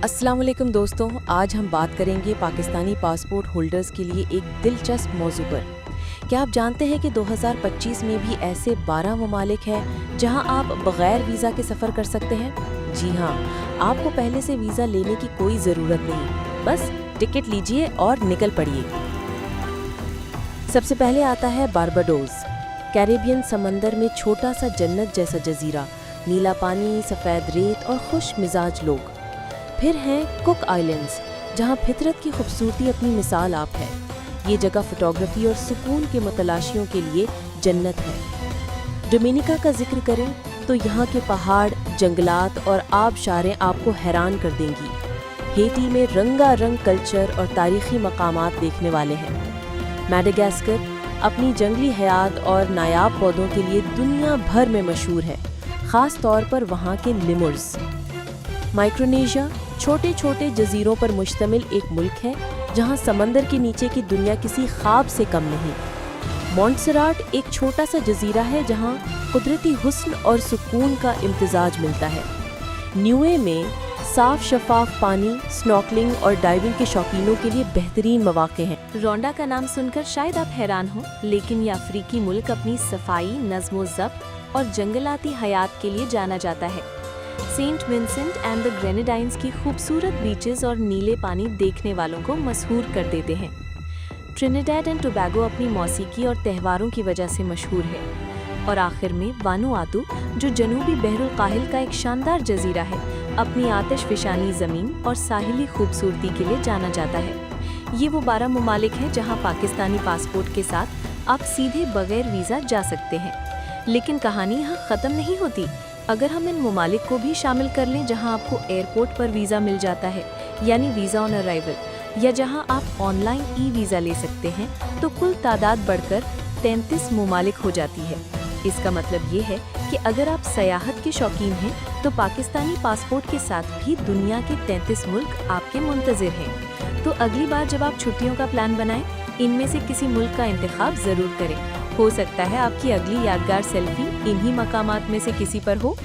अस्सलाम वालेकुम दोस्तों, आज हम बात करेंगे पाकिस्तानी पासपोर्ट होल्डर्स के लिए एक दिलचस्प मौजू पर। क्या आप जानते हैं कि 2025 में भी ऐसे 12 ममालिक हैं जहां आप बग़ैर वीज़ा के सफ़र कर सकते हैं? जी हाँ, आपको पहले से वीज़ा लेने की कोई ज़रूरत नहीं, बस टिकट लीजिए और निकल पड़िए। सबसे पहले आता है बारबाडोस। कैरेबियन समंदर में छोटा सा जन्नत जैसा जजीरा, नीला पानी, सफ़ेद रेत और खुश मिजाज लोग। फिर हैं कुक आइलैंड्स, जहां फितरत की खूबसूरती अपनी मिसाल आप है। ये जगह फोटोग्राफी और सुकून के मतलाशियों के लिए जन्नत है। डोमिनिका का जिक्र करें तो यहाँ के पहाड़, जंगलात और आबशारें आपको हैरान कर देंगी। हेटी में रंगारंग कल्चर और तारीखी मकामात देखने वाले हैं। मैडागास्कर अपनी जंगली हयात और नायाब पौधों के लिए दुनिया भर में मशहूर है, ख़ास तौर पर वहाँ के लिमुर्स। माइक्रोनेशिया छोटे छोटे जजीरों पर मुश्तमिल एक मुल्क है जहां समंदर के नीचे की दुनिया किसी ख्वाब से कम नहीं। मॉन्टसराट एक छोटा सा जजीरा है जहां कुदरती हुस्न और सुकून का इम्तिजाज मिलता है। न्यूए में साफ शफाफ पानी, स्नॉर्कलिंग और डाइविंग के शौकीनों के लिए बेहतरीन मौके हैं। रोंडा का नाम सुनकर शायद आप हैरान हो, लेकिन ये अफ्रीकी मुल्क अपनी सफाई, नज़्म ज़ब्त और जंगलाती हयात के लिए जाना जाता है। Saint Vincent and the Grenadines की खूबसूरत बीचेस और नीले पानी देखने वालों को मशहूर कर देते हैं। ट्रिनिडेड एंड टोबैगो अपनी मौसीकी और त्योहारों की वजह से मशहूर है। और आखिर में वानुआतू, जो जनूबी बहरुल काहिल का एक शानदार जजीरा है, अपनी आतिश फिशानी ज़मीन और साहिली खूबसूरती के लिए जाना जाता है। ये वो 12 ममालिक हैं जहाँ पाकिस्तानी पासपोर्ट के साथ आप सीधे बगैर वीज़ा जा सकते हैं। लेकिन कहानी यहाँ ख़त्म नहीं होती। अगर हम इन ममालिक को भी शामिल कर लें जहां आपको एयरपोर्ट पर वीज़ा मिल जाता है, यानी वीज़ा ऑन अराइवल, या जहां आप ऑनलाइन ई-वीज़ा ले सकते हैं, तो कुल तादाद बढ़कर 33 ममालिक हो जाती है। इसका मतलब ये है कि अगर आप सयाहत के शौकीन हैं तो पाकिस्तानी पासपोर्ट के साथ भी दुनिया के 33 मुल्क आपके मुंतज़िर हैं। तो अगली बार जब आप छुट्टियों का प्लान बनाएं, इनमें से किसी मुल्क का इंतखाब ज़रूर करें। हो सकता है आपकी अगली यादगार सेल्फी इन्हीं मकामात में से किसी पर हो।